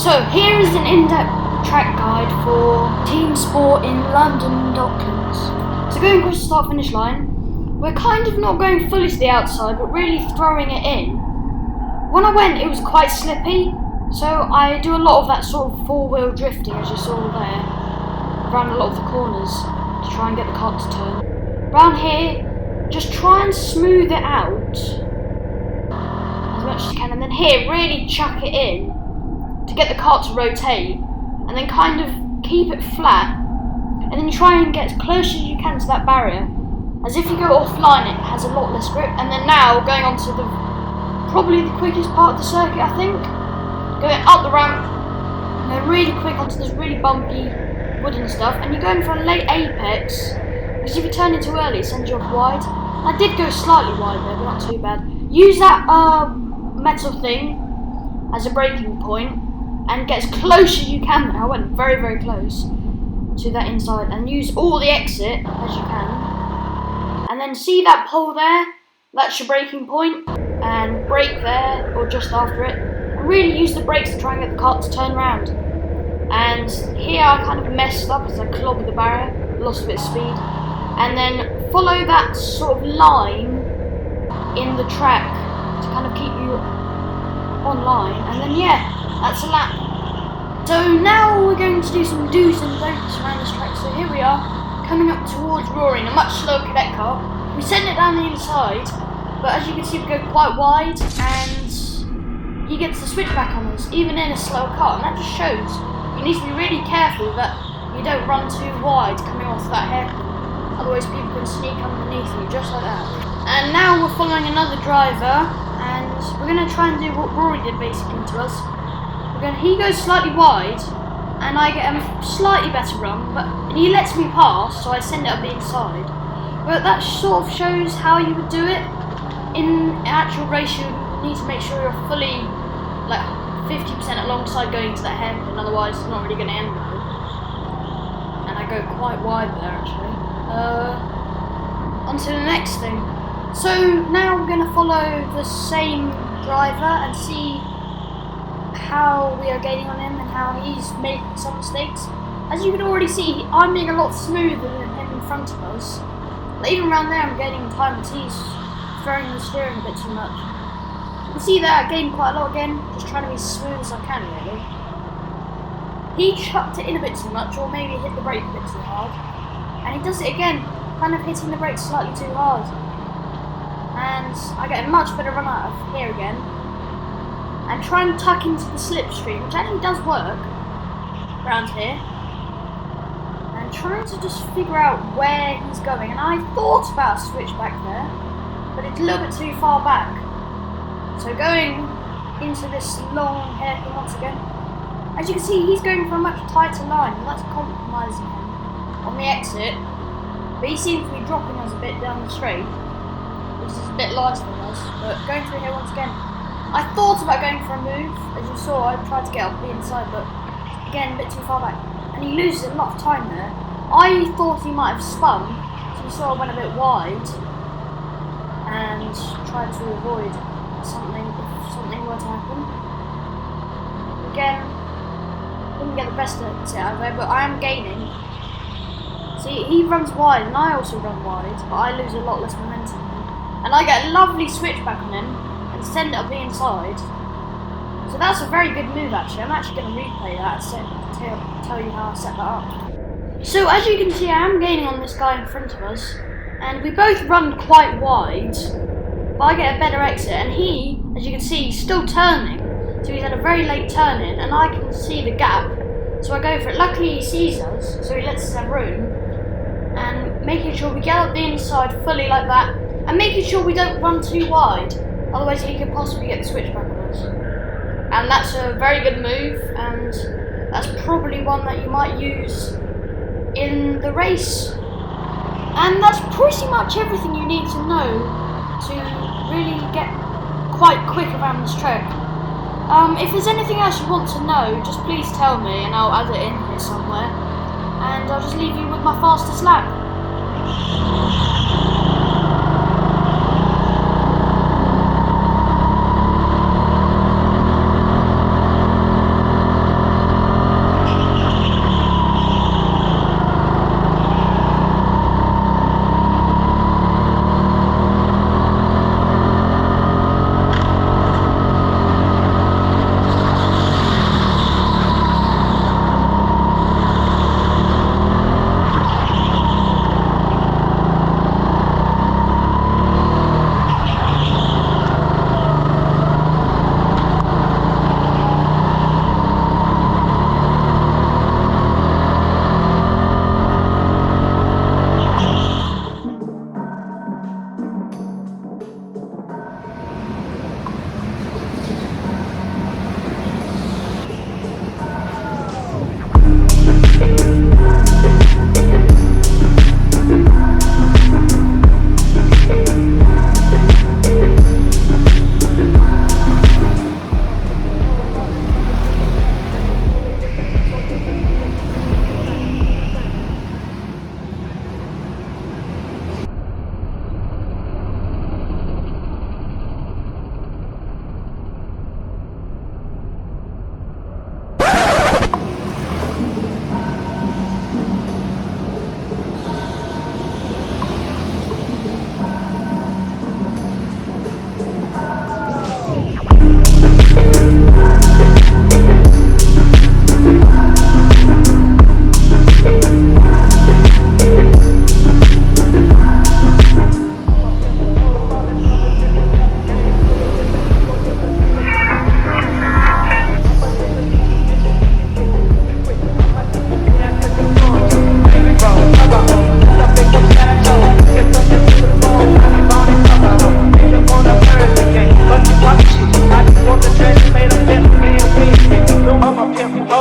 So here is an in-depth track guide for Teamsport in London Docklands. So going across the start-finish line, we're kind of not going fully to the outside, but really throwing it in. When I went, it was quite slippy, so I do a lot of that sort of four-wheel drifting, as you saw there, around a lot of the corners to try and get the car to turn. Around here, just try and smooth it out as much as you can, and then here, really chuck it in to get the kart to rotate, and then kind of keep it flat, and then you try and get as close as you can to that barrier. As if you go offline, it has a lot less grip. And then now, going on to probably the quickest part of the circuit, I think. Going up the ramp, going really quick onto this really bumpy wooden stuff, and you're going for a late apex, because if you turn it too early, it sends you off wide. I did go slightly wide there, but not too bad. Use that metal thing as a braking point, and get as close as you can there. I went very, very close to that inside, and use all the exit as you can. And then see that pole there? That's your braking point, and brake there, or just after it. And really use the brakes to try and get the kart to turn around. And here I kind of messed up as I clogged the barrier, lost a bit of speed. And then follow that sort of line in the track to kind of keep you online. And then yeah, that's a lap. So now we're going to do some do's and don'ts around this track. So here we are, coming up towards Roaring, a much slower cadet car. We send it down the inside, but as you can see we go quite wide, and he gets the switchback on us, even in a slower car, and that just shows you need to be really careful that you don't run too wide coming off that hairpin, otherwise people can sneak underneath you, just like that. And now we're following another driver, and we're going to try and do what Rory did basically to us. He goes slightly wide, and I get a slightly better run, but he lets me pass, so I send it up the inside. But that sort of shows how you would do it. In an actual race, you need to make sure you're fully, like 50% alongside going to that hairpin, otherwise it's not really going to end well. And I go quite wide there actually. On to the next thing. So now we're going to follow the same driver and see how we are gaining on him and how he's made some mistakes. As you can already see, I'm being a lot smoother than him in front of us. But even around there I'm gaining time, but he's throwing the steering a bit too much. You can see that I gained quite a lot again, just trying to be as smooth as I can really. He chucked it in a bit too much, or maybe hit the brake a bit too hard. And he does it again, kind of hitting the brakes slightly too hard. And I get a much better run out of here again. And try and tuck into the slipstream, which actually does work around here. And trying to just figure out where he's going. And I thought about a switch back there, but it's a little bit too far back. So going into this long hairpin once again. As you can see, he's going for a much tighter line, and that's compromising him on the exit. But he seems to be dropping us a bit down the straight, which is a bit lighter than us. But going through here once again. I thought about going for a move, as you saw. I tried to get up the inside, but again, a bit too far back. And he loses a lot of time there. I thought he might have spun, so you saw I went a bit wide and tried to avoid something if something were to happen. Again, didn't get the best of it out of there, but I am gaining. See, he runs wide and I also run wide, but I lose a lot less momentum. And I get a lovely switchback on him, send it up the inside. So that's a very good move actually. I'm actually going to replay that and tell you how I set that up. So as you can see, I am gaining on this guy in front of us, and we both run quite wide, but I get a better exit, and he, as you can see, he's still turning. So he's had a very late turn in, and I can see the gap, so I go for it. Luckily he sees us, so he lets us have room, and making sure we get up the inside fully like that, and making sure we don't run too wide. Otherwise he could possibly get the switchback on us. And that's a very good move, and that's probably one that you might use in the race. And that's pretty much everything you need to know to really get quite quick around this track. If there's anything else you want to know, just please tell me and I'll add it in here somewhere. And I'll just leave you with my fastest lap.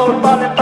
road, running